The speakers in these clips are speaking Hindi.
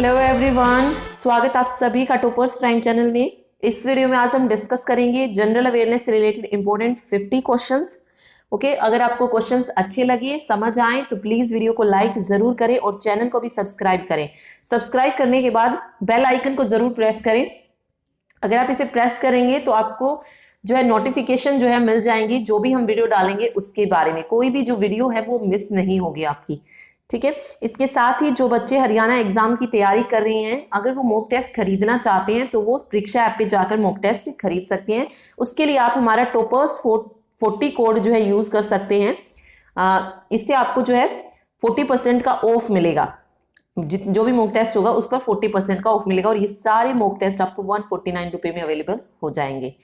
हेलो एवरीवन, स्वागत आप सभी का टॉपर्स प्राइम चैनल में। इस वीडियो में आज हम डिस्कस करेंगे जनरल अवेयरनेस से रिलेटेड इंपॉर्टेंट 50 क्वेश्चंस। ओके, अगर आपको क्वेश्चंस अच्छे लगे, समझ आए तो प्लीज वीडियो को लाइक जरूर करें और चैनल को भी सब्सक्राइब करें। सब्सक्राइब करने के बाद बेल आइकन को जरूर प्रेस करें। अगर आप इसे प्रेस करेंगे तो आपको जो है नोटिफिकेशन जो है मिल जाएंगी, जो भी हम वीडियो डालेंगे उसके बारे में। कोई भी जो वीडियो है वो मिस नहीं होगी आपकी, ठीक है। इसके साथ ही जो बच्चे हरियाणा एग्जाम की तैयारी कर रहे हैं, अगर वो मॉक टेस्ट खरीदना चाहते हैं तो वो परीक्षा ऐप पे जाकर मॉक टेस्ट खरीद सकते हैं। उसके लिए आप हमारा टॉपर्स 40 कोड जो है यूज कर सकते हैं। इससे आपको जो है 40% का ऑफ मिलेगा। जो भी मॉक टेस्ट होगा उस पर 40% का ऑफ मिलेगा और ये सारे मॉक टेस्ट आपको 149 रुपए में अवेलेबल हो जाएंगे,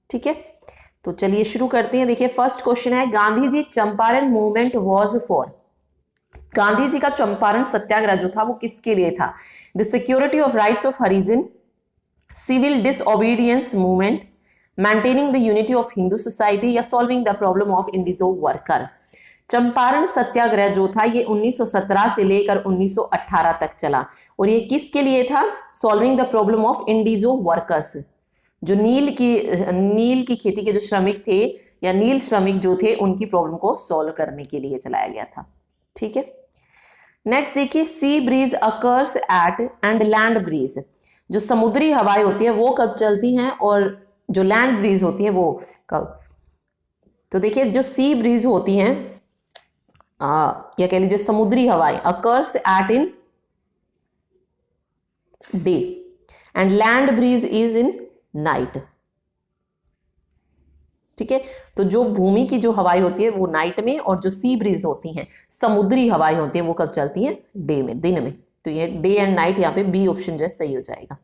ठीक है। तो चलिए शुरू करते हैं। देखिए फर्स्ट क्वेश्चन है, Gandhi ji Champaran movement was for. Gandhi ji का चंपारण सत्याग्रह जो था वो किसके लिए था? The security of rights of Harijan, civil disobedience movement, maintaining the unity of Hindu society या solving the problem of indigo worker. Champaran Satyagraha जो था ये 1917 से लेकर 1918 तक चला और ये किसके लिए था? Solving the problem of indigo workers, जो नील की खेती के जो श्रमिक थे या नील श्रमिक जो थे उनकी प्रॉब्लम को सॉल्व करने के लिए चलाया गया था, ठीक है। नेक्स्ट देखिए, sea breeze occurs at and land breeze. जो समुद्री हवाएं होती है वो कब चलती हैं और जो लैंड ब्रीज होती है वो कब? तो देखिए जो सी ब्रीज होती हैं या कह लीजिए समुद्री हवाएं, occurs at in day and land breeze is in night, ठीक है। तो जो भूमि की जो हवाएं होती है वो नाइट में और जो सी ब्रीज होती हैं, समुद्री हवाएं होती हैं, वो कब चलती हैं? डे में, दिन में। तो ये डे एंड नाइट, यहाँ पे बी ऑप्शन जो है सही हो जाएगा।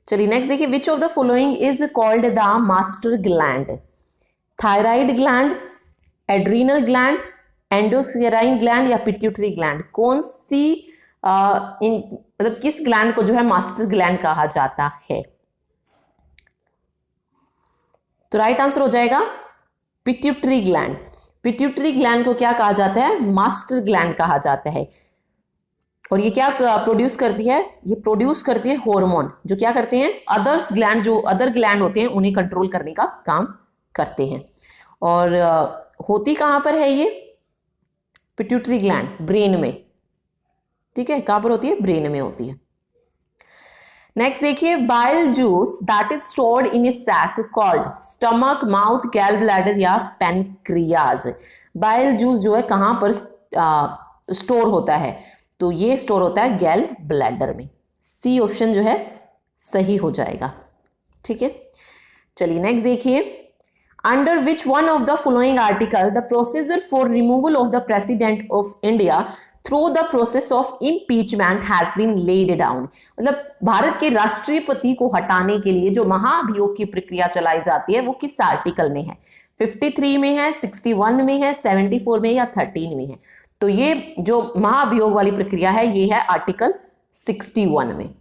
चलिए नेक्स्ट देखिए, which of the following is called the master gland? Thyroid gland, adrenal gland, endocrine gland या पिट्यूटरी ग्लैंड? कौन सी मतलब किस ग्लैंड को जो है मास्टर ग्लैंड कहा जाता है? तो राइट आंसर हो जाएगा पिट्यूटरी ग्लैंड। पिट्यूटरी ग्लैंड को क्या कहा जाता है? मास्टर ग्लैंड कहा जाता है। और ये क्या प्रोड्यूस करती है? ये प्रोड्यूस करती है हार्मोन, जो क्या करते हैं अदर्स ग्लैंड, जो अदर ग्लैंड होते हैं उन्हें कंट्रोल करने का काम करते हैं। और होती कहां पर है ये पिट्यूटरी ग्लैंड? ब्रेन में, ठीक है। कहां पर होती है? ब्रेन में होती है। नेक्स्ट देखिए, bile juice that is stored in a sac called stomach, mouth, gall bladder या पैनक्रियाज। बाइल जूस जो है कहां पर स्टोर होता है? तो ये स्टोर होता है गैल ब्लैडर में। सी ऑप्शन जो है सही हो जाएगा, ठीक है। चलिए नेक्स्ट देखिए, under which one of the following article the procedure for removal of the president of India through the process of impeachment has been laid down. मतलब भारत के राष्ट्रपति को हटाने के लिए जो महाभियोग की प्रक्रिया चलाई जाती है वो किस आर्टिकल में है? 53 में है, 61 में है, 74 में या 13 में है? तो ये जो महाभियोग वाली प्रक्रिया है ये है आर्टिकल 61 में,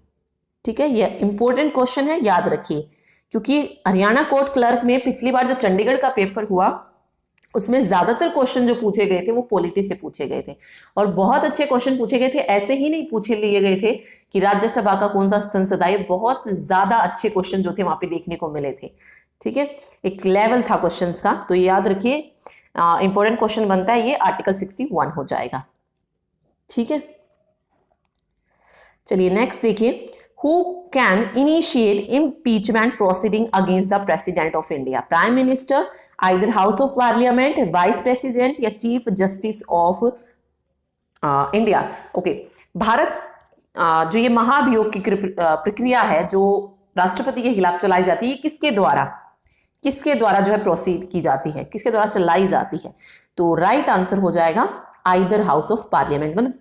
ठीक है। ये इंपॉर्टेंट क्वेश्चन है, याद रखिए, क्योंकि हरियाणा कोर्ट क्लर्क में पिछली बार जो चंडीगढ़ का पेपर हुआ उसमें ज्यादातर क्वेश्चन जो पूछे गए थे वो पॉलिटी से पूछे गए थे और बहुत अच्छे क्वेश्चन पूछे गए थे। ऐसे ही नहीं पूछे लिए गए थे कि राज्यसभा का कौन सा संसद है, बहुत ज्यादा अच्छे क्वेश्चन जो थे वहां पे देखने को मिले थे, ठीक है। एक लेवल था क्वेश्चंस का, तो ये याद रखिए। इंपॉर्टेंट क्वेश्चन बनता है ये, आर्टिकल 61 हो जाएगा, ठीक है। चलिए नेक्स्ट देखिए, Who can initiate impeachment proceeding against the President of India? Prime Minister, either House of Parliament, Vice President या Chief Justice of India? Okay, Bharat जो ये महाभियोग की प्रक्रिया है जो राष्ट्रपति के खिलाफ चलाई जाती है, किसके द्वारा जो है प्रोसीड की जाती है, किसके द्वारा चलाई जाती है? तो राइट आंसर हो जाएगा आइदर हाउस ऑफ पार्लियामेंट, मतलब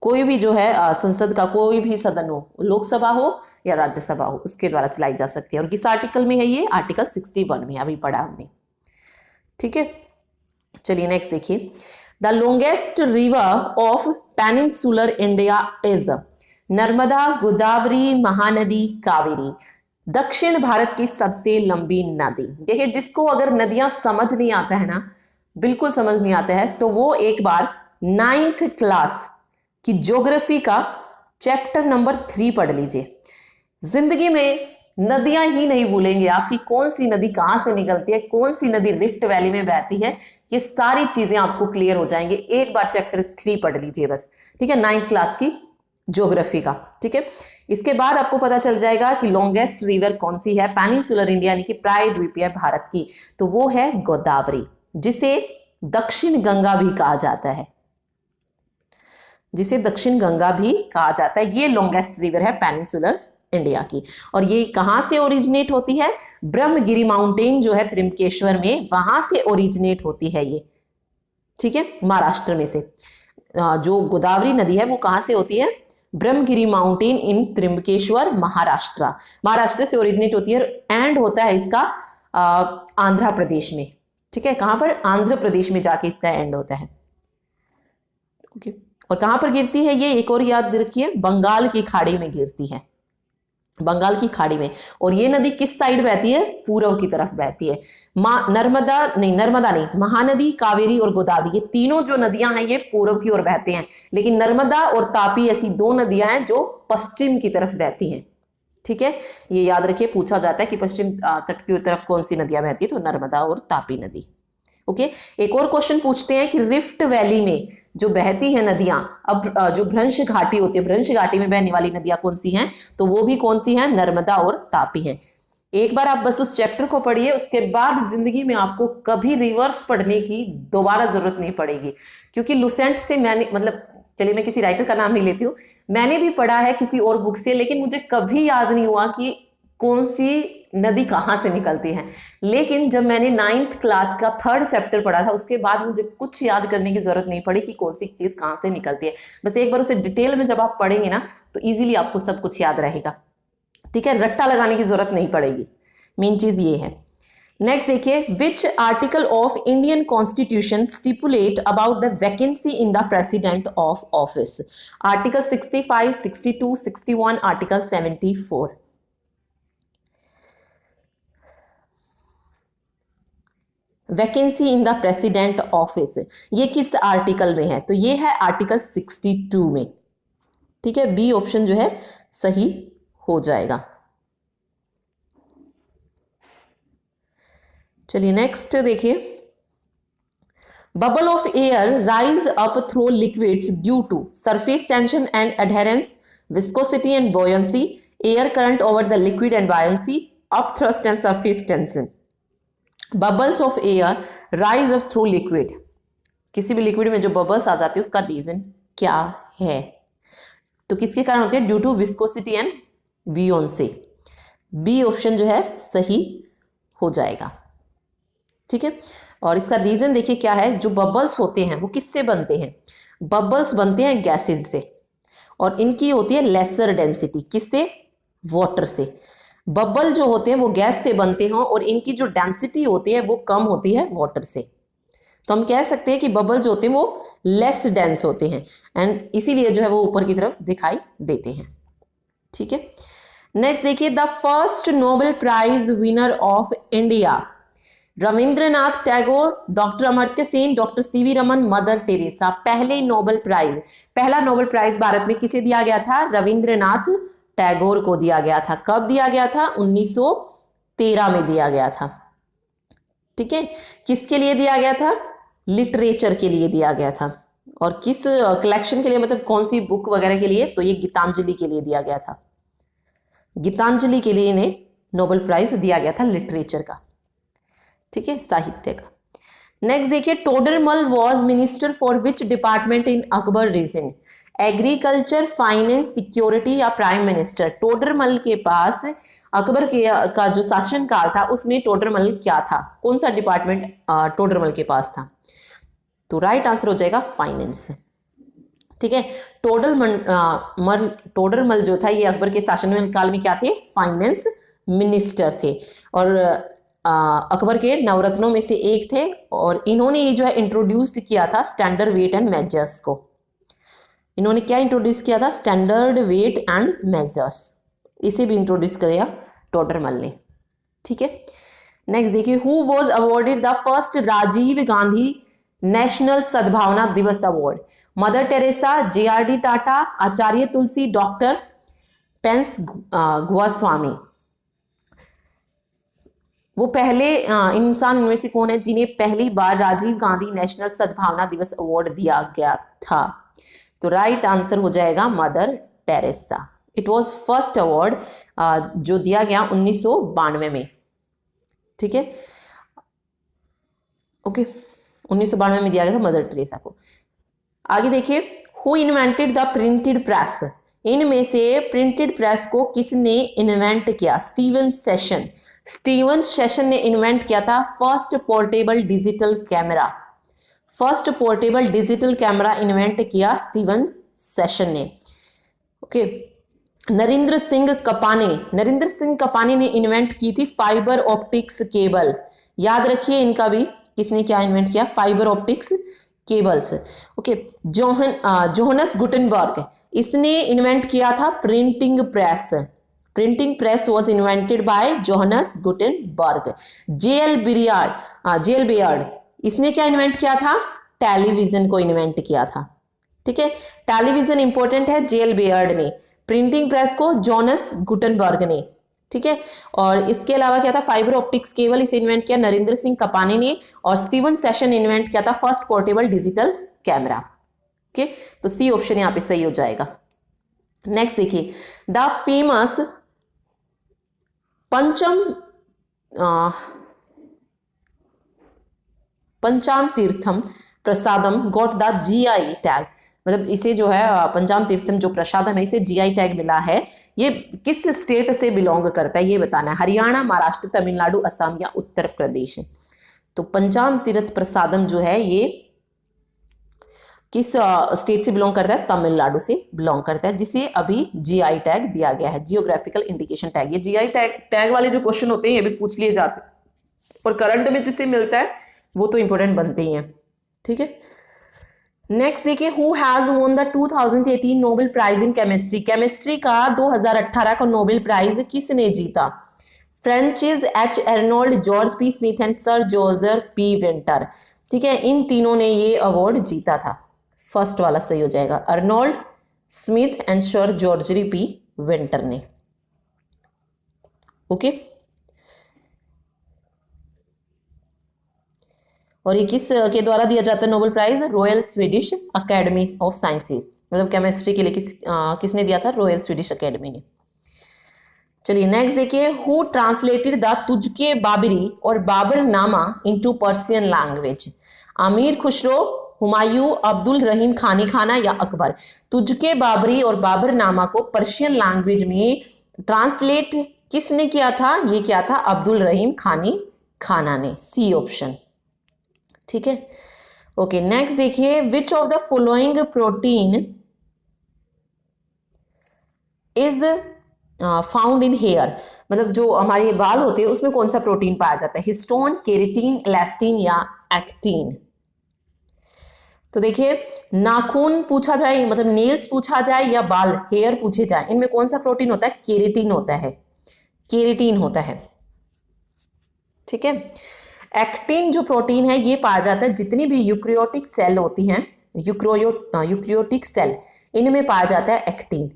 कोई भी जो है संसद का कोई भी सदन हो, लोकसभा हो या राज्यसभा हो, उसके द्वारा चलाई जा सकती है। और किस आर्टिकल में है ये? आर्टिकल 61 में, अभी पढ़ा हमने, ठीक है। चलिए नेक्स्ट देखिए, the longest river of peninsular India is Narmada, Godavari, Mahanadi, Kaveri. दक्षिण भारत की सबसे लंबी नदी। देखिए जिसको अगर नदियां समझ नहीं आता है ना, बिल्कुल समझ नहीं आता है, तो वो एक बार 9th क्लास कि ज्योग्राफी का चैप्टर नंबर 3 पढ़ लीजिए। जिंदगी में नदियां ही नहीं भूलेंगे आप कि कौन सी नदी कहां से निकलती है, कौन सी नदी रिफ्ट वैली में बहती है, ये सारी चीजें आपको क्लियर हो जाएंगे। एक बार चैप्टर 3 पढ़ लीजिए बस, ठीक है, 9th क्लास की ज्योग्राफी का, ठीक है। इसके बाद आपको पता चल जाएगा कि लॉन्गेस्ट रिवर कौन सी है पेनिनसुलर इंडिया यानी कि प्रायद्वीपीय भारत की, तो वो है गोदावरी, जिसे दक्षिण गंगा भी कहा जाता है, जिसे दक्षिण गंगा भी कहा जाता है। ये लॉन्गेस्ट रिवर है पेनिनसुलर इंडिया की। और ये कहां से ओरिजिनेट होती है? ब्रह्मगिरी माउंटेन जो है त्रिमकेश्वर में, वहां से ओरिजिनेट होती है ये, ठीक है, महाराष्ट्र में से। जो गोदावरी नदी है वो कहां से होती है? ब्रह्मगिरी माउंटेन इन त्रिमकेश्वर, महाराष्ट्र से ओरिजिनेट होती है। एंड होता है इसका आंध्र प्रदेश में, ठीक है, कहां पर? आंध्र प्रदेश में जाके इसका एंड होता है, ओके। और कहां पर गिरती है ये? एक और याद रखिए, बंगाल की खाड़ी में गिरती है, बंगाल की खाड़ी में। और ये नदी किस साइड बहती है? पूर्व की तरफ बहती है। नर्मदा नहीं, महानदी, कावेरी और गोदावरी, ये तीनों जो नदियां हैं ये पूर्व की ओर बहते हैं, लेकिन नर्मदा और तापी ऐसी 2 नदियां हैं जो पश्चिम की तरफ बहती हैं, ठीक है। ये याद रखिए, पूछा जाता है कि पश्चिम तट की तरफ कौन सी नदियां बहती है, तो नर्मदा और तापी नदी, ओके। एक और क्वेश्चन पूछते हैं कि रिफ्ट वैली में जो बहती हैं नदियां, अब जो भ्रंश घाटी होती है, भ्रंश घाटी में बहने वाली नदियां कौन सी हैं? तो वो भी कौन सी हैं? नर्मदा और तापी हैं। एक बार आप बस उस चैप्टर को पढ़िए, उसके बाद जिंदगी में आपको कभी रिवर्स पढ़ने की दोबारा जरूरत नहीं पड़ेगी, क्योंकि लुसेंट से मैंने, मतलब चलिए मैं किसी राइटर का नाम नहीं लेती हूँ, मैंने भी पढ़ा है किसी और बुक से, लेकिन मुझे कभी याद नहीं हुआ कि कौन सी नदी कहां से निकलती है। लेकिन जब मैंने 9th क्लास का 3rd चैप्टर पढ़ा था, उसके बाद मुझे कुछ याद करने की जरूरत नहीं पड़ी कि कौन सी चीज कहां से निकलती है। बस एक बार उसे डिटेल में जब आप पढ़ेंगे ना, तो इजीली आपको सब कुछ याद रहेगा, ठीक है, रट्टा लगाने की जरूरत नहीं पड़ेगी। मेन चीज ये है। नेक्स्ट देखिए, which article of Indian constitution stipulate about the vacancy in the president of office? Article 65, 62, 61, article 74। Vacancy in the president office, ये किस आर्टिकल में है? तो ये है आर्टिकल 62 में, ठीक है। बी ऑप्शन जो है सही हो जाएगा। चलिए नेक्स्ट देखिए, bubble of air rise up through liquids due to surface tension and adhesion, viscosity and buoyancy, air current over the liquid and buoyancy, up thrust and surface tension. Bubbles of air rise up through liquid, किसी भी लिक्विड में जो बबल्स आ जाती है उसका रीजन क्या है? तो किसके कारण होती है? Due to viscosity and buoyancy. B option जो है सही हो जाएगा, ठीक है। और इसका रीजन देखिए क्या है। जो बबल्स होते हैं वो किससे बनते हैं? बबल्स बनते हैं गैसेज से, और इनकी होती है लेसर डेंसिटी, किससे? वाटर से। बबल जो होते हैं वो गैस से बनते हैं और इनकी जो डेंसिटी होती है वो कम होती है वाटर से। तो हम कह सकते हैं कि बबल जो होते हैं वो लेस डेंस होते हैं, एंड इसीलिए जो है वो ऊपर की तरफ दिखाई देते हैं, ठीक है। नेक्स्ट देखिए, the first Nobel prize winner of India, Rabindranath Tagore, doctor Amartya Sen, doctor C V Raman, Mother Teresa. पहला नोबेल प्राइज भारत में किसे दिया गया था? रविंद्रनाथ टैगोर को दिया गया था। कब दिया गया था? 1913 में दिया गया था, ठीक है। किसके लिए दिया गया था? लिटरेचर के लिए दिया गया था। और किस कलेक्शन के लिए, मतलब कौन सी बुक वगैरह के लिए? तो ये गीतांजलि के लिए दिया गया था। गीतांजलि के लिए इन्हें नोबेल प्राइज दिया गया था लिटरेचर का, ठीक है, साहित्य का। नेक्स्ट देखिए, Todarmal was minister for which department in Akbar region? Agriculture, finance, security या प्राइम मिनिस्टर? टोडरमल के पास अकबर का जो शासन काल था उसमें टोडरमल क्या था? कौन सा डिपार्टमेंट टोडरमल के पास था? तो राइट आंसर हो जाएगा फाइनेंस, ठीक है। टोडरमल जो था ये अकबर के शासन काल में क्या थे? फाइनेंस मिनिस्टर थे, और अकबर के नवरत्नों में से एक थे। और इन्होंने ये जो है इंट्रोड्यूस्ड किया था स्टैंडर्ड वेट एंड मेजर्स को। इन्होंने क्या इंट्रोड्यूस किया था? स्टैंडर्ड वेट एंड मेजर्स, इसे भी इंट्रोड्यूस किया टोडरमल ने, ठीक है। नेक्स्ट देखिए, who was awarded the first Rajiv Gandhi national Sadbhavana Diwas award? Mother Teresa, JRD Tata, Acharya Tulsi, doctor पेंस गोस्वामी। वो पहले इंसान इनमें से कौन है जिन्हें पहली बार राजीव गांधी नेशनल सद्भावना दिवस अवार्ड दिया गया था? तो राइट आंसर हो जाएगा mother Teresa. It was first award जो दिया गया 1992 में। ठीक है, ओके, 1992 में दिया गया था मदर टेरेसा को। आगे देखिए, who invented the printed press? इनमें से प्रिंटेड प्रेस को किसने इन्वेंट किया? Steven session. स्टीवन सेशन ने इन्वेंट किया था first portable digital camera. First portable digital camera invent किया स्टीवन सेशन ने। ओके, नरेंद्र सिंह कपाने। नरेंद्र सिंह कपाने ने इन्वेंट की थी फाइबर ऑप्टिक्स केबल। याद रखिए इनका भी, किसने क्या इन्वेंट किया? Fibre optics cables. Okay, Johannes Gutenberg, इसने इन्वेंट किया था printing press. Printing press was invented by Johannes Gutenberg. JL Baird, इसने क्या इन्वेंट किया था? टेलीविजन को इन्वेंट किया था। ठीक है, टेलीविजन इंपॉर्टेंट है, JL बेयर्ड ने। प्रिंटिंग प्रेस को जोनस गुटेनबर्ग ने। ठीक है, और इसके अलावा क्या था? फाइबर ऑप्टिक्स केबल, इसे इन्वेंट किया नरेंद्र सिंह कपाने ने, और स्टीवन सेशन ने इन्वेंट किया था first portable digital camera. Okay, तो सी ऑप्शन यहां पे सही हो जाएगा। नेक्स्ट देखिए, the famous Pancham Theertham Prasadam got the GI tag. मतलब इसे जो है पंचाम तीर्थम जो प्रसादम है, इसे GI टैग मिला है। ये किस स्टेट से बिलोंग करता है ये बताना है? हरियाणा, महाराष्ट्र, तमिलनाडु, असम या उत्तर प्रदेश। तो पंचाम तीर्थ प्रसादम जो है ये किस स्टेट से बिलोंग करता है? तमिलनाडु से बिलोंग करता है, जिसे अभी GI टैग दिया गया है, जियोग्राफिकल इंडिकेशन टैग। ये GI टैग वाले जो क्वेश्चन होते हैं ये भी पूछ लिए जाते हैं, और करंट में जिससे मिलता है वो तो इंपॉर्टेंट बनते ही हैं। ठीक है, नेक्स्ट देखिए, who has won the 2018 Nobel prize in chemistry? Chemistry का 2018 का नोबेल प्राइज किसने जीता? Frances H. Arnold, George P. Smith and sir Joseph P. Winter. ठीक है, इन तीनों ने ये अवार्ड जीता था। फर्स्ट वाला सही हो जाएगा, Arnold, Smith and sir George P. Winter ने। ओके, और ये किस के द्वारा दिया जाता है Nobel prize? Royal Swedish Academy of Sciences. मतलब केमिस्ट्री के लिए किसने दिया था? रॉयल स्वीडिश अकेडमी ने। चलिए नेक्स्ट देखिए, हु ट्रांसलेटेड द तुझके बाबरी और बाबरनामा इनटू पर्शियन लैंग्वेज? अमीर खुसरो, हुमायूं, अब्दुल रहीम खानी खाना या अकबर? तुझके बाबरी और बाबरनामा को पर्शियन लैंग्वेज में ट्रांसलेट किसने किया था? ये किया था अब्दुल रहीम खानी खाना ने। C option. ठीक है, ओके, नेक्स्ट देखिए, which of the following protein is found in hair? मतलब जो हमारे बाल होते हैं उसमें कौन सा प्रोटीन पाया जाता है? हिस्टोन, केराटिन, इलास्टिन या एक्टिन? तो देखिए, नाखून पूछा जाए, मतलब नेल्स पूछा जाए या बाल हेयर पूछे जाए, इनमें कौन सा प्रोटीन होता है? केराटिन होता है, केराटिन होता है। ठीक है, एक्टिन जो प्रोटीन है ये पाया जाता है जितनी भी यूकैरियोटिक सेल होती हैं, यूकैरियोटिक सेल, इनमें पाया जाता है एक्टिन।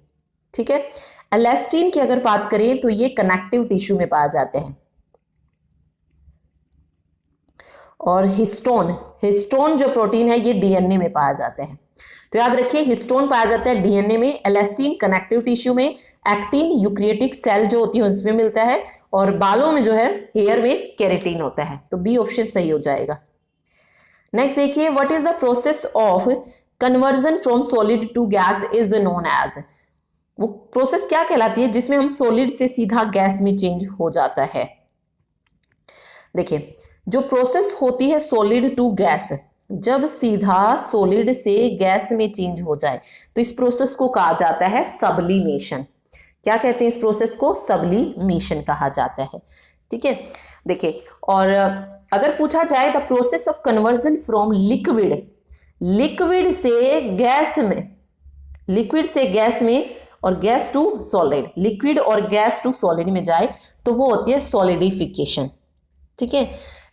ठीक है, इलास्टिन की अगर बात करें तो ये कनेक्टिव टिश्यू में पाया जाते हैं। और हिस्टोन जो प्रोटीन है ये डीएनए में पाया जाता है। तो याद रखिए, हिस्टोन पाया जाता है डीएनए में, इलास्टिन कनेक्टिव टिश्यू में, एक्टिन यूकैरियोटिक सेल जो होती है उसमें मिलता है, और बालों में जो है हेयर में केराटिन होता है। तो बी ऑप्शन सही हो जाएगा। नेक्स्ट देखिए, what is the process of conversion from solid to gas is known as? वो प्रोसेस क्या कहलाती है जिसमें हम सॉलिड से सीधा गैस में चेंज हो जाता है? देखिए, जो प्रोसेस होती है सॉलिड टू गैस, जब सीधा सॉलिड से गैस में चेंज हो जाए तो इस प्रोसेस को कहा जाता है सब्लिमेशन। क्या कहते हैं इस प्रोसेस को? सब्लिमेशन कहा जाता है। ठीक है, देखिए, और अगर पूछा जाए the process of conversion from liquid से गैस में और गैस टू सॉलिड, लिक्विड और गैस टू सॉलिड में जाए तो वो होती है सॉलिडिफिकेशन। ठीक है,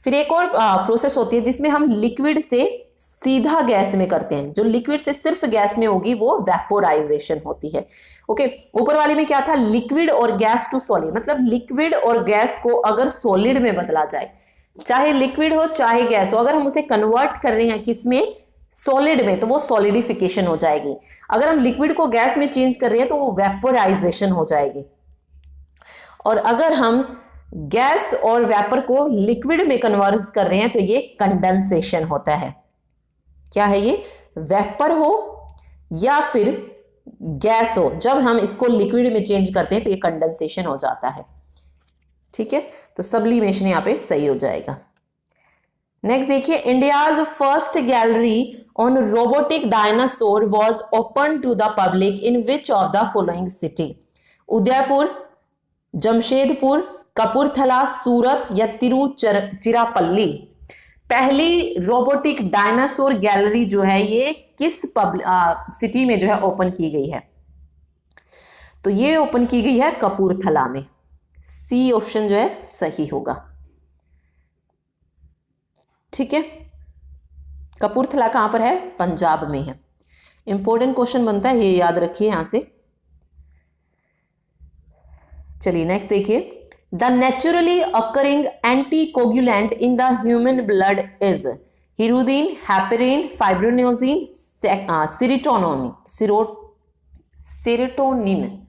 फिर एक और प्रोसेस होती है जिसमें हम लिक्विड से सीधा गैस में करते हैं। जो लिक्विड से सिर्फ गैस में होगी वो वेपोराइजेशन होती है। ओके, ऊपर वाले में क्या था, लिक्विड और गैस टू सॉलिड, मतलब लिक्विड और गैस को अगर सॉलिड में बदला जाए, चाहे लिक्विड हो चाहे गैस हो, अगर हम उसे कन्वर्ट कर रहे हैं किसमें, सॉलिड में, तो वो सॉलिडिफिकेशन हो जाएगी। अगर हम लिक्विड को गैस में चेंज कर रहे हैं तो वो वेपोराइजेशन हो जाएगी। और अगर हम गैस और वेपर को लिक्विड में कन्वर्ट कर रहे हैं तो ये कंडेंसेशन होता है। क्या है ये, वेपर हो या फिर गैस हो, जब हम इसको लिक्विड में चेंज करते हैं तो ये कंडेंसेशन हो जाता है। ठीक है, तो सब्लिमेशन यहां पे सही हो जाएगा। नेक्स्ट देखिए, India's first gallery on robotic dinosaur was open to the public in which of the following city? Udaipur, Jamshedpur, Kapurthala, Surat या तिरुचिरापल्ली। पहली रोबोटिक डायनासोर गैलरी जो है ये किस सिटी में जो है ओपन की गई है? तो ये ओपन की गई है कपूरथला में। सी ऑप्शन जो है सही होगा। ठीक है, कपूरथला कहां पर है, पंजाब में है। इंपॉर्टेंट क्वेश्चन बनता है, ये याद रखिए यहां से। चलिए नेक्स्ट देखिए, the naturally occurring anticoagulant in the human blood is hirudin, heparin, fibrinogen, serotonin.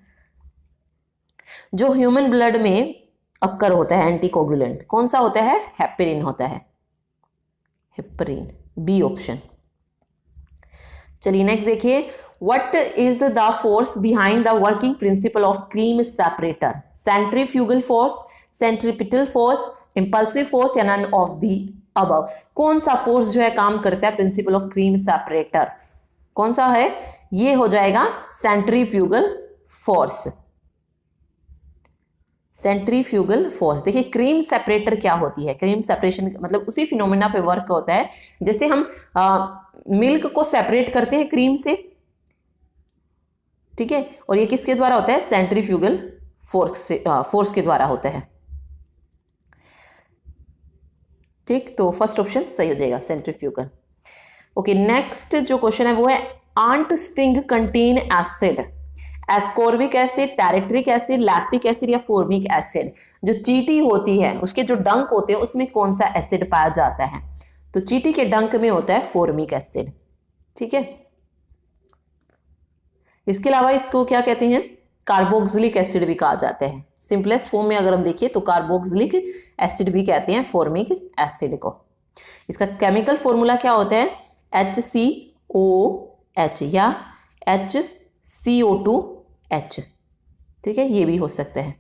जो ह्यूमन ब्लड में अक्कर होता है एंटीकोगुलेंट, कौन सा होता है, हेपेरिन होता है, हेपेरिन, बी ऑप्शन। चलिए नेक्स्ट देखिए, What is the force behind the working principle of cream separator? Centrifugal force, centripetal force, impulsive force या none of the above? कौन सा फोर्स जो है काम करता है प्रिंसिपल ऑफ क्रीम सेपरेटर? कौन सा है, ये हो जाएगा सेंट्रीफ्यूगल फोर्स। Centrifugal force. देखिए क्रीम सेपरेटर क्या होती है, क्रीम सेपरेशन मतलब उसी फिनोमेना पे वर्क होता है जैसे हम मिल्क को सेपरेट करते हैं क्रीम से। ठीक है, और ये किसके द्वारा होता है, सेंट्रीफ्यूगल फोर्स के द्वारा होता है। ठीक, तो फर्स्ट ऑप्शन सही हो जाएगा, सेंट्रीफ्यूगल। ओके, नेक्स्ट जो क्वेश्चन है वो है, ant sting contain acid, ascorbic acid, tartaric acid, lactic acid या फॉर्मिक एसिड? जो चींटी होती है उसके जो डंक होते हैं उसमें कौन सा एसिड पाया जाता है? तो चींटी के डंक में होता है फॉर्मिक एसिड। ठीक है, इसके अलावा इसको क्या कहते हैं, कार्बोक्सिलिक एसिड भी कहा जाता है। सिंपलेस्ट फॉर्म में अगर हम देखिए तो कार्बोक्सिलिक एसिड भी कहते हैं फॉर्मिक एसिड को। इसका केमिकल फॉर्मूला क्या होता है, HCOH या HCO2H। ठीक है, ये भी हो सकता है।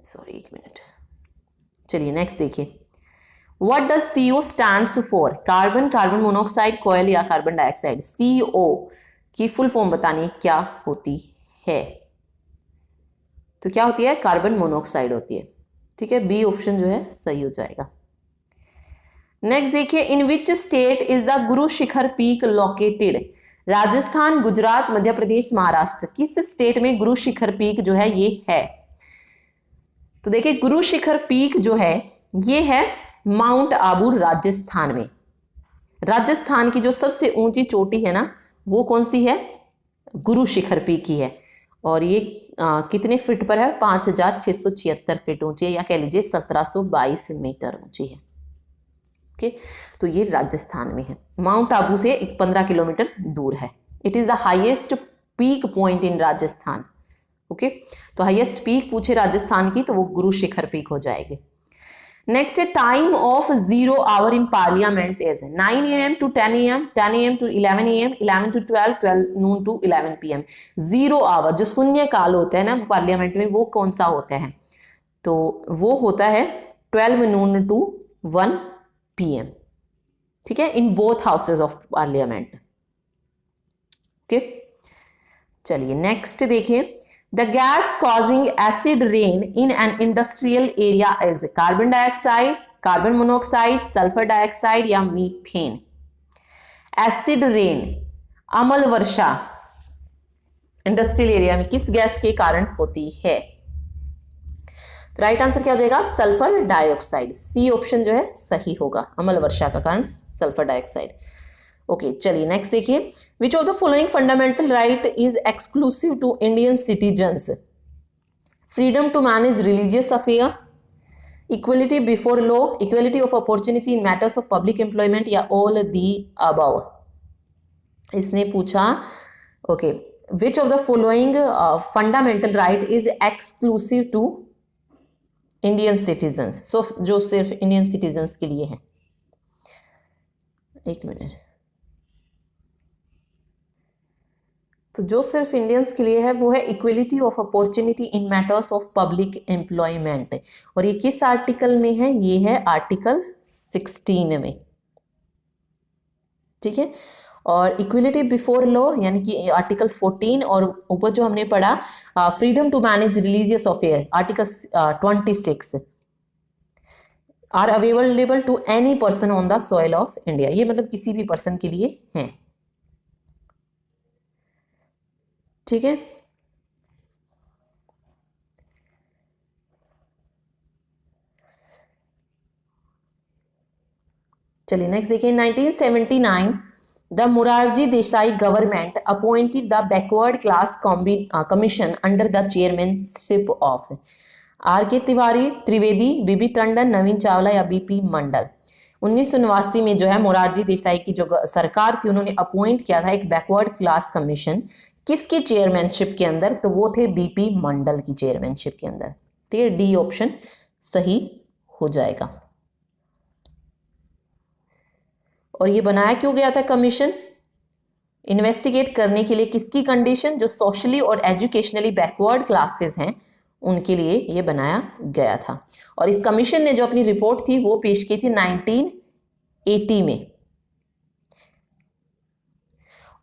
सॉरी एक मिनट। चलिए नेक्स्ट देखिए, What does CO stands for? Carbon, carbon monoxide, कोयल या कार्बन डाइऑक्साइड? CO की फुल फॉर्म बतानी क्या होती है? तो क्या होती है, कार्बन मोनोऑक्साइड होती है। ठीक है, बी ऑप्शन जो है सही हो जाएगा। नेक्स्ट देखिए, in which state is the Guru Shikhar peak located? Rajasthan, Gujarat, Madhya Pradesh, Maharashtra. किस स्टेट में गुरु शिखर पीक जो है ये है? तो देखिए गुरु शिखर पीक जो है ये है माउंट आबू, राजस्थान में। राजस्थान की जो सबसे ऊंची चोटी है ना वो कौन सी है, गुरु शिखर पीक की है। और ये कितने फीट पर है, 5676 फीट ऊंची है, या कह लीजिए 1722 मीटर ऊंची है। ओके, तो ये राजस्थान में है, माउंट आबू से 15 किलोमीटर दूर है। It is the highest peak point in Rajasthan. Okay, तो हाईएस्ट पीक पूछे राजस्थान की तो वो गुरु शिखर पीक हो जाएगी। नेक्स्ट है, time of 0 hour in parliament is 9 AM to 10 AM, 10 AM to 11 AM, 11 to 12, 12 noon to 11 PM। 0 our जो शून्य काल होता है ना पार्लियामेंट में, वो कौन सा होता है? तो वो होता है 12 noon to 1 PM। ठीक है, in both houses of parliament. Okay, चलिए नेक्स्ट देखिए, The gas causing acid rain in an industrial area is carbon dioxide, carbon monoxide, sulfur dioxide या मीथेन? एसिड रेन, अम्ल वर्षा इंडस्ट्रियल एरिया में किस गैस के कारण होती है? तो राइट आंसर क्या हो जाएगा, सल्फर डाइऑक्साइड। सी ऑप्शन जो है सही होगा, अम्ल वर्षा का कारण सल्फर डाइऑक्साइड। ओके चलिए नेक्स्ट देखिए, which of the following fundamental right is exclusive to Indian citizens? Freedom to manage religious affair, equality before law, equality of opportunity in matters of public employment, या ऑल दी अबव। इसने पूछा okay which of the following fundamental right is exclusive to Indian citizens, so जो सिर्फ इंडियन सिटीजन्स के लिए है। एक मिनट, तो जो सिर्फ इंडियंस के लिए है वो है equality of opportunity in matters of public employment, और ये किस आर्टिकल में है, ये है आर्टिकल 16 में, ठीक है। और इक्वलिटी बिफोर लॉ यानी कि आर्टिकल 14, और ऊपर जो हमने पढ़ा freedom to manage religious affair article 26 are available to any person on the soil of India, ये मतलब किसी भी पर्सन के लिए हैं, ठीक है। चलिए नेक्स्ट देखिए, 1979 the Morarji Desai government appointed the backward class commission under the chairmanship of R K Tiwari, Trivedi, बीबी टंडन, नवीन चावला या बीपी मंडल। 1989 में जो है मोरारजी देसाई की जो सरकार थी उन्होंने अपॉइंट किया था एक बैकवर्ड क्लास कमीशन, किसकी चेयरमैनशिप के अंदर, तो वो थे बीपी मंडल की चेयरमैनशिप के अंदर, ठीक है। डी ऑप्शन सही हो जाएगा। और ये बनाया क्यों गया था कमीशन, इन्वेस्टिगेट करने के लिए किसकी कंडीशन, जो सोशली और एजुकेशनली बैकवर्ड क्लासेस हैं उनके लिए ये बनाया गया था। और इस कमीशन ने जो अपनी रिपोर्ट थी वो पेश की थी 1980 में,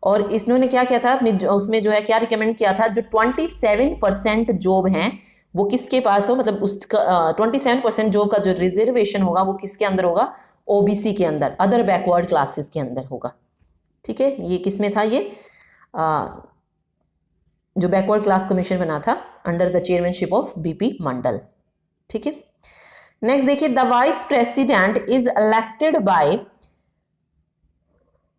और इन्होंने क्या किया था अपनी उसमें जो है क्या रिकमेंड किया था, जो 27% जॉब हैं वो किसके पास हो, मतलब उसका 27% जॉब का जो रिजर्वेशन होगा वो किसके अंदर होगा, ओबीसी के अंदर, अदर बैकवर्ड क्लासेस के अंदर होगा, ठीक है। ये किसमें था, ये जो बैकवर्ड क्लास कमीशन बना था under the chairmanship of BP Mandal, ठीक है। नेक्स्ट देखिए, the vice president is elected by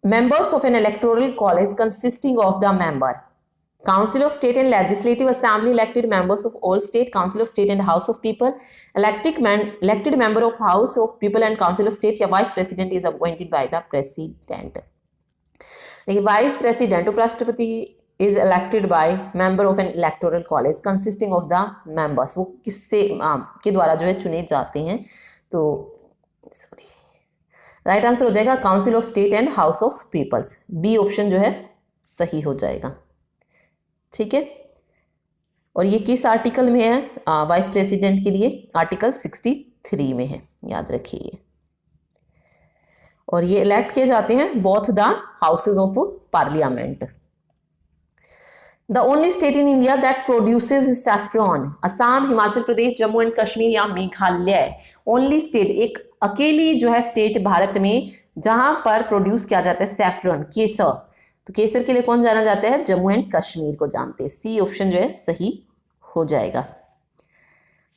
members of an electoral college consisting of the member Council of State and Legislative Assembly, elected members of all state, Council of State and House of People, elected member of House of People and Council of State, या vice president is appointed by the president। देखिए वाइस प्रेसिडेंट उपराष्ट्रपति is elected by member of an electoral college consisting of the members, वो किससे के द्वारा जो है चुने जाते हैं, तो सॉरी राइट आंसर हो जाएगा council of state and house of peoples. B option जो है सही हो जाएगा, ठीक है। और ये किस आर्टिकल में है वाइस प्रेसिडेंट के लिए, आर्टिकल 63 में है, याद रखिए। और ये इलेक्ट किए जाते हैं both the houses of parliament. The only state in India that produces saffron, Assam, Himachal Pradesh, Jammu and Kashmir या मेघालय। ओनली स्टेट, एक अकेली जो है स्टेट भारत में जहां पर प्रोड्यूस किया जाता है सैफ्रॉन, केसर, तो केसर के लिए कौन जाना जाता है, जम्मू एंड कश्मीर को जानते हैं। सी ऑप्शन जो है सही हो जाएगा।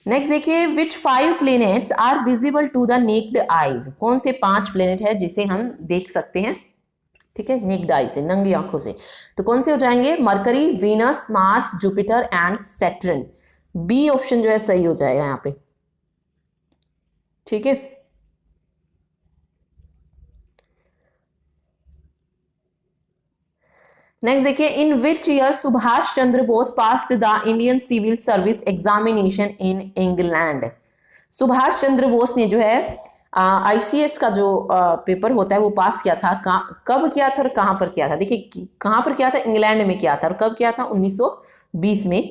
नेक्स्ट देखिए, which 5 planets are visible to the naked eyes, कौन से 5 प्लेनेट है जिसे हम देख सकते हैं, ठीक है, नेक्ड आई से, नंगी आंखों से, तो कौन से हो जाएंगे, Mercury, Venus, Mars, Jupiter and Saturn. B option जो है सही हो जाएगा यहाँ पे, ठीक है। नेक्स्ट देखिए, in which year Subhash Chandra Bose passed the Indian civil service examination in England. Subhash Chandra Bose ने जो है आईसीएस का जो पेपर होता है वो पास किया था, कब किया था और कहां पर किया था। देखिए कहां पर किया था, इंग्लैंड में किया था, और कब किया था, 1920 में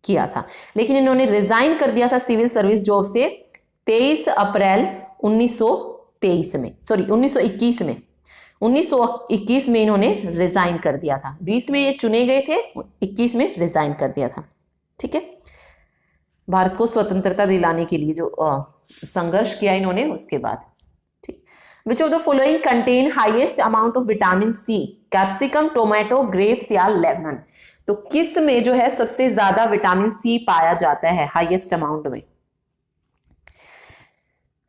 किया था। लेकिन इन्होंने रिजाइन कर दिया था सिविल सर्विस जॉब से 23 अप्रैल 1923 में, सॉरी 1921 में, 1921 में इन्होंने रिजाइन कर दिया था। 20 में ये चुने गए थे, 21 में रिजाइन कर दिया था, ठीक है। भारत को स्वतंत्रता दिलाने के लिए जो संघर्ष किया इन्होंने उसके बाद, ठीक। Which of the following contain highest amount of vitamin C, capsicum, tomato, grapes या लेमन। तो किस में जो है सबसे ज्यादा विटामिन सी पाया जाता है हाईएस्ट अमाउंट में,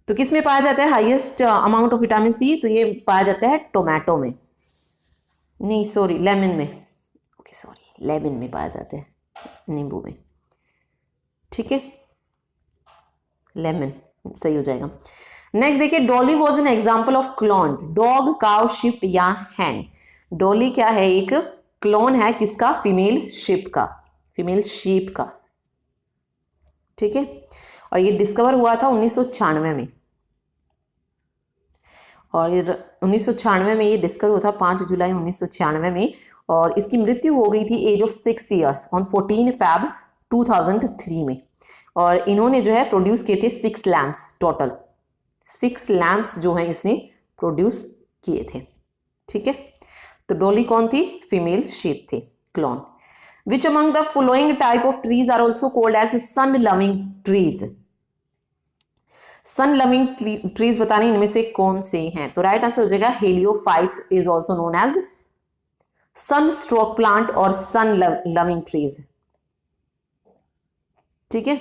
तो किस में पाया जाता है highest amount of vitamin C? तो ये पाया जाता है टोमेटो में, नहीं सॉरी लेमन में, ओके सॉरी लेमन में पाया जाता है, नींबू में, ठीक है, लेमन सही हो जाएगा। नेक्स्ट देखिए, Dolly was an example of clone, dog, cow, ship या हैन। डॉली क्या है? एक क्लोन है किसका? फीमेल शिप का, फीमेल शीप का, ठीक है। और ये डिस्कवर हुआ था 1996 में, और 1996 में ये डिस्कवर हुआ था 5 जुलाई 1996 में, और इसकी मृत्यु हो गई थी age of 6 years on 14 Feb 2003 में। और इन्होंने जो है प्रोड्यूस किए थे 6 लैम्प्स, टोटल 6 लैम्प्स जो हैं इसने प्रोड्यूस किए थे, ठीक है। तो डॉली कौन थी? फीमेल शीप थी, clone. Which among the following type of trees are also called as sun loving trees? Sun loving trees बताने इनमें से कौन से हैं? तो राइट आंसर हो जाएगा heliophytes is also known as sun stroke plant और सन लविंग ट्रीज, ठीक है।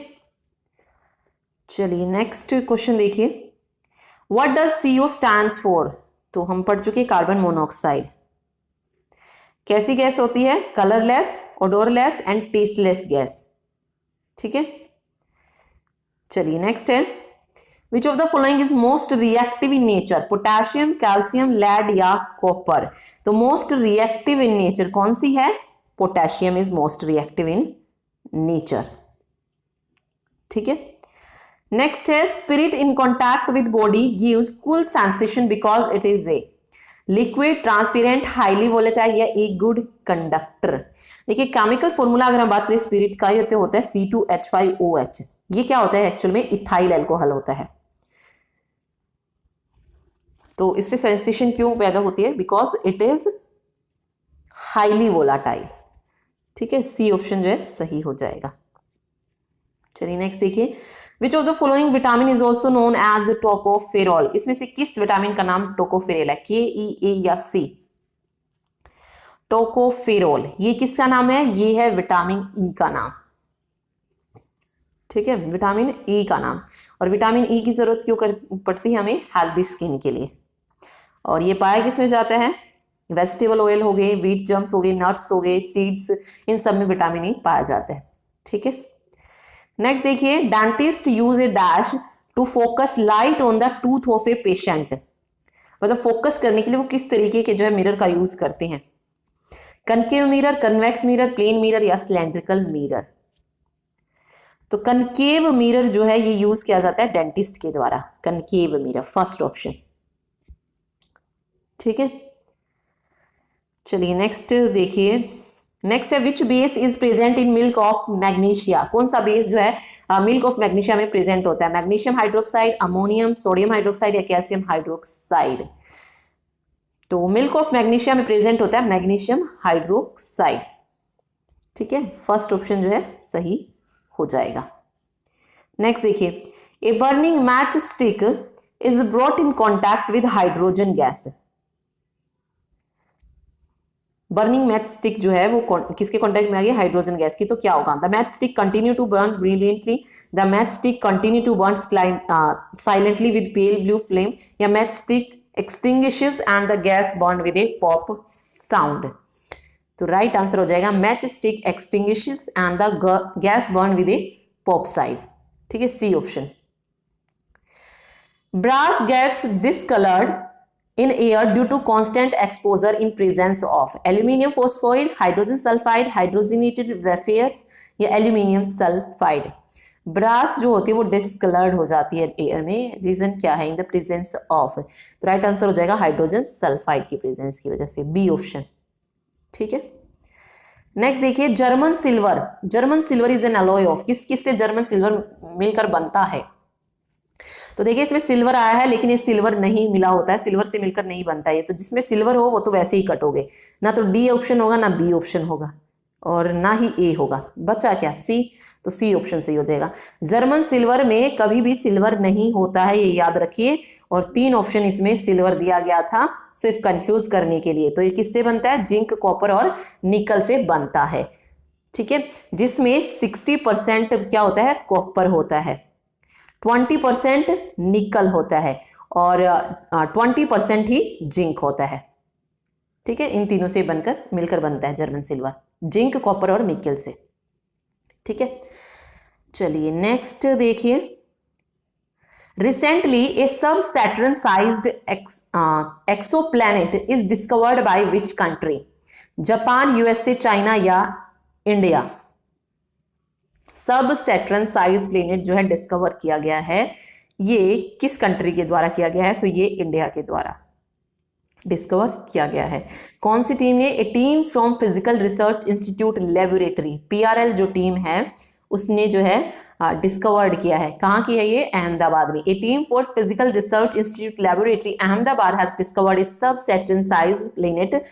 चलिए नेक्स्ट क्वेश्चन देखिए, what does CO stands for? तो हम पढ़ चुके कार्बन मोनोऑक्साइड। कैसी गैस होती है? Colourless, odourless and tasteless gas, ठीक है। चलिए नेक्स्ट है, which of the following is most reactive in nature? Potassium, calcium, lead या कॉपर? तो मोस्ट रिएक्टिव इन नेचर कौन सी है? Potassium is most reactive in nature, ठीक है। नेक्स्ट है, spirit in contact with body gives cool sensation because it is a liquid, transparent, highly volatile या ए गुड कंडक्टर। देखिए केमिकल फॉर्मूला अगर हम बात करें स्पिरिट का, ये होता है C2H5OH। ये क्या होता है एक्चुअल में? इथाइल अल्कोहल होता है। तो इससे सेंसेशन क्यों पैदा होती है? Because it is highly volatile, ठीक है। सी ऑप्शन जो है सही हो जाएगा। चलिए नेक्स्ट देखिए, which of the following vitamin is also known as tocopherol? इसमें से किस विटामिन का नाम टोकोफेरॉल है? KE, A या C? टोकोफेरॉल ये किसका नाम है? ये है विटामिन E का नाम, ठीक है, विटामिन E का नाम। और विटामिन E की जरूरत क्यों पड़ती है हमें? हेल्दी स्किन के लिए। और ये पाया किस में जाता है? वेजिटेबल ऑयल हो गए, व्हीट जम्स हो गए, नट्स हो गए, सीड्स, इन सब में विटामिन E पाया जाता है, ठीक है। नेक्स्ट देखिए, dentist use a dash to focus light on the tooth of a patient. मतलब फोकस करने के लिए वो किस तरीके के जो है मिरर का यूज करते हैं? Concave mirror, convex mirror, plane mirror या सिलेंड्रिकल मिरर? तो कनकेव मिरर जो है ये यूज किया जाता है डेंटिस्ट के द्वारा, कनकेव मिरर, फर्स्ट ऑप्शन, ठीक है। चलिए नेक्स्ट देखिए, नेक्स्ट है, which base is present in milk of magnesia? कौन सा बेस जो है मिल्क ऑफ मैग्नीशिया में प्रेजेंट होता है? Magnesium hydroxide, ammonium, sodium hydroxide या कैल्शियम हाइड्रोक्साइड? तो मिल्क ऑफ मैग्नीशिया में प्रेजेंट होता है मैग्नीशियम हाइड्रोक्साइड, ठीक है। फर्स्ट ऑप्शन जो है सही हो जाएगा। नेक्स्ट देखिए, a burning match stick is brought in contact with hydrogen gas. Burning match stick जो है वो किसके कॉन्टैक्ट में आ गई? हाइड्रोजन गैस की। तो क्या होगा? The match stick continue to burn brilliantly, the match stick continue to burn silently with pale blue flame, या match stick extinguishes and the gas burn with a pop sound. तो राइट आंसर हो जाएगा match stick extinguishes and the gas burn with a pop side, ठीक है, C option. Brass gets discoloured in air due to constant exposure in presence of aluminium phosphide, hydrogen sulfide, hydrogenated wafers या aluminium sulfide। ब्रास जो होती है वो डिसकलर्ड हो जाती है एयर में, रीजन क्या है? In the presence of. तो राइट आंसर हो जाएगा हाइड्रोजन सल्फाइड की प्रेजेंस की वजह से, बी ऑप्शन, ठीक है। नेक्स्ट देखिए, German silver, German silver is an alloy of, किस किस से जर्मन सिल्वर मिलकर बनता है? तो देखिए इसमें सिल्वर आया है लेकिन ये सिल्वर नहीं मिला होता है, सिल्वर से मिलकर नहीं बनता है। तो जिसमें सिल्वर हो वो तो वैसे ही कटोगे, ना तो डी ऑप्शन होगा ना बी ऑप्शन होगा और ना ही ए होगा, बचा क्या? सी। तो सी ऑप्शन सही हो जाएगा। जर्मन सिल्वर में कभी भी सिल्वर नहीं होता है, ये याद रखिए। और 3 ऑप्शन इसमें सिल्वर दिया गया था सिर्फ कंफ्यूज करने के लिए। तो ये किससे बनता है? जिंक, कॉपर और निकल से बनता है, ठीक है, जिसमें 60% क्या होता है? कॉपर होता है। 20% निकल होता है और 20% ही जिंक होता है। ठीक है, इन तीनों से बनकर मिलकर बनता है जर्मन सिल्वर, जिंक, कॉपर और निकल से। ठीक है, चलिए नेक्स्ट देखिए। Recently A sub Saturn sized exoplanet is discovered by which country? Japan, USA, China या इंडिया? सब सैटर्न साइज प्लेनेट जो है डिस्कवर किया गया है, ये किस कंट्री के द्वारा किया गया है? तो ये इंडिया के द्वारा डिस्कवर किया गया है। कौन सी टीम ने? A team from physical research institute laboratory, PRL जो टीम है उसने जो है डिस्कवर्ड किया है। कहाँ की है ये? अहमदाबाद में। A team for physical research institute laboratory Ahmedabad has discovered a sub Saturn size planet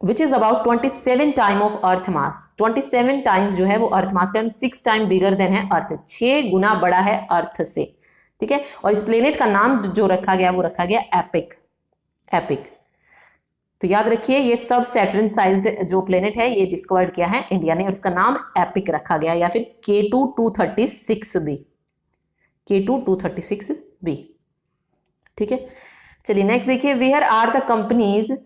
which is about 27 time of earth mass. 27 times जो है वो अर्थ मास का, 6 टाइम बिगर देन है अर्थ, 6 गुना बड़ा है अर्थ से। ठीक है, और इस प्लेनेट का नाम जो रखा गया वो रखा गया एपिक। एपिक, तो याद रखिए ये सब सैटर्न साइज्ड जो प्लेनेट है ये डिस्कवर्ड किया है इंडिया ने और इसका नाम एपिक रखा गया, या फिर K2 236b, K2 236b। ठीक है, चलिए नेक्स्ट देखिए। Where are the companies,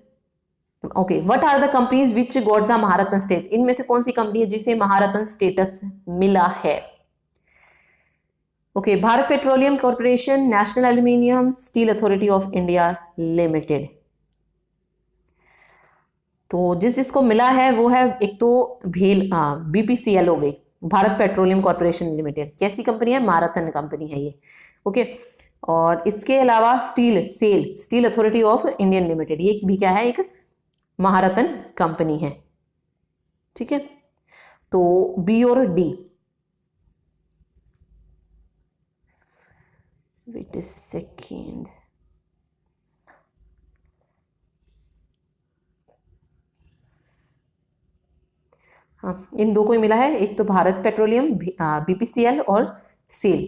okay, what are the companies which got the Maharatna status? इनमें से कौन सी कंपनी है जिसे महारत्न स्टेटस मिला है? Okay, Bharat petroleum corporation, national aluminium, steel authority of India limited. तो जिस जिसको मिला है वो है एक तो BPCL हो गई, भारत पेट्रोलियम कॉर्पोरेशन लिमिटेड। कैसी कंपनी है? महारत्न कंपनी है ये। ओके, और इसके अलावा steel authority of Indian limited, ये भी क्या है? एक महारत्न कंपनी है। ठीक है, तो बी और डी। वेट अ सेकेंड, हाँ इन दो को ही मिला है, एक तो भारत पेट्रोलियम, BPCL और सेल।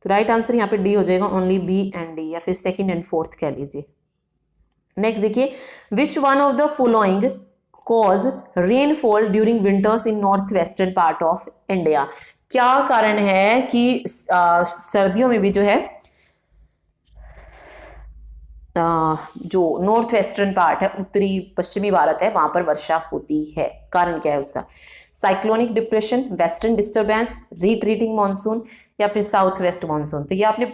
तो राइट आंसर यहाँ पे डी हो जाएगा, ओनली बी एंड डी, या फिर सेकंड एंड फोर्थ कह लीजिए। नेक्स्ट देखिए, विच one of the following cause rainfall during winters in north western part of India? क्या कारण है कि सर्दियों में भी जो है जो नॉर्थ वेस्टर्न पार्ट है, उत्तरी पश्चिमी भारत है, वहां पर वर्षा होती है? कारण क्या है उसका? Cyclonic depression, western disturbance, retreating monsoon, या फिर साउथ वेस्ट मानसून? तो ये आपने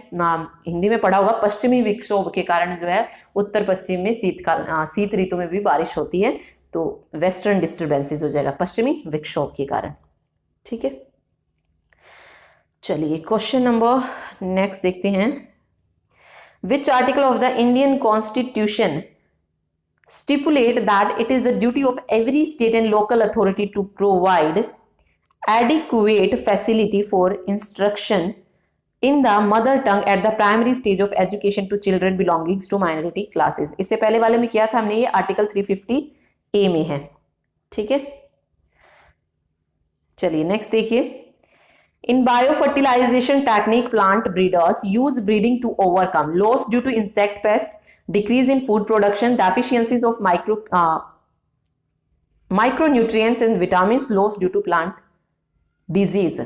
हिंदी में पढ़ा होगा, पश्चिमी विक्षोभ के कारण जो है उत्तर पश्चिम में शीत ऋतु में भी बारिश होती है, तो वेस्टर्न डिस्टर्बेंसेस हो जाएगा पश्चिमी विक्षोभ के कारण। ठीक है, चलिए क्वेश्चन नंबर नेक्स्ट देखते हैं। Which article of the Indian constitution stipulate that it is the duty of every state and local authority to provide adequate facility for instruction in the mother tongue at the primary stage of education to children belonging to minority classes? इससे पहले वाले में किया था हमने, ये आर्टिकल 350A में है। ठीक है, चलिए नेक्स्ट देखिए। In biofertilization technique, plant breeders use breeding to overcome loss due to insect pest, decrease in food production, deficiencies of micronutrients and vitamins, loss due to plant disease.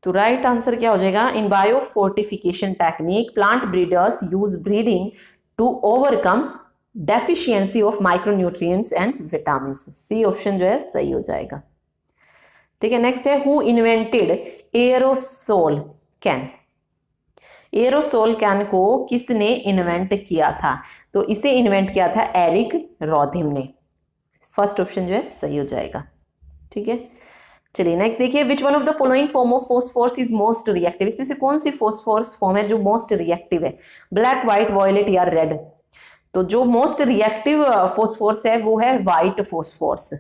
तो राइट आंसर क्या हो जाएगा? In biofortification technique plant breeders use breeding to overcome deficiency of micronutrients and vitamin. C option जो है सही हो जाएगा। ठीक है, नेक्स्ट है, who invented aerosol can? Aerosol can को किसने इन्वेंट किया था? तो इसे इन्वेंट किया था एरिक रॉथिम ने। फर्स्ट ऑप्शन जो है सही हो जाएगा। ठीक है, चलिए नेक्स्ट देखिए। विच one of the following form of phosphorus is most reactive? इसमें से कौन सी फोस्फोरस फॉर्म है जो मोस्ट रिएक्टिव है? ब्लैक, व्हाइट, वॉयलेट या रेड? तो जो मोस्ट रिएक्टिव फोस्फोरस है वो है व्हाइट फोस्फोरस।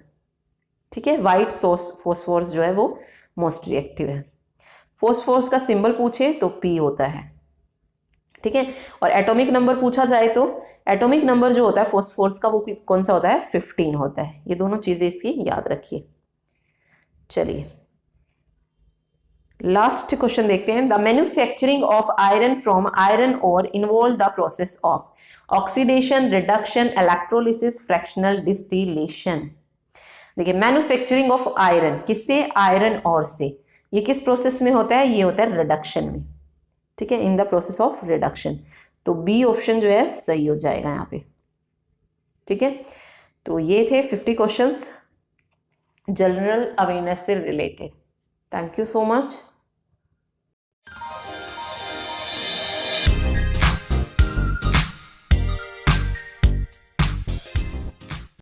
ठीक है, व्हाइट फोस्फोरस जो है वो मोस्ट रिएक्टिव है। फोस्फोरस का सिंबल पूछे तो P होता है। ठीक है, और एटॉमिक नंबर पूछा जाए तो एटॉमिक नंबर जो होता है फोस्फोरस का वो कौन सा होता है? 15 होता है। ये दोनों चीजें इसकी याद रखिए। चलिए लास्ट क्वेश्चन देखते हैं। The manufacturing of iron from iron ore involve the process of oxidation, reduction, electrolysis, fractional distillation. देखिए, मैन्युफैक्चरिंग ऑफ आयरन किससे? आयरन ओर से, ये किस प्रोसेस में होता है? ये होता है रिडक्शन में, ठीक है, in the process of reduction. तो बी ऑप्शन जो है सही हो जाएगा यहाँ पे, ठीक है। तो ये थे 50 क्वेश्चंस जनरल अवेयरनेस से related. Thank you so much.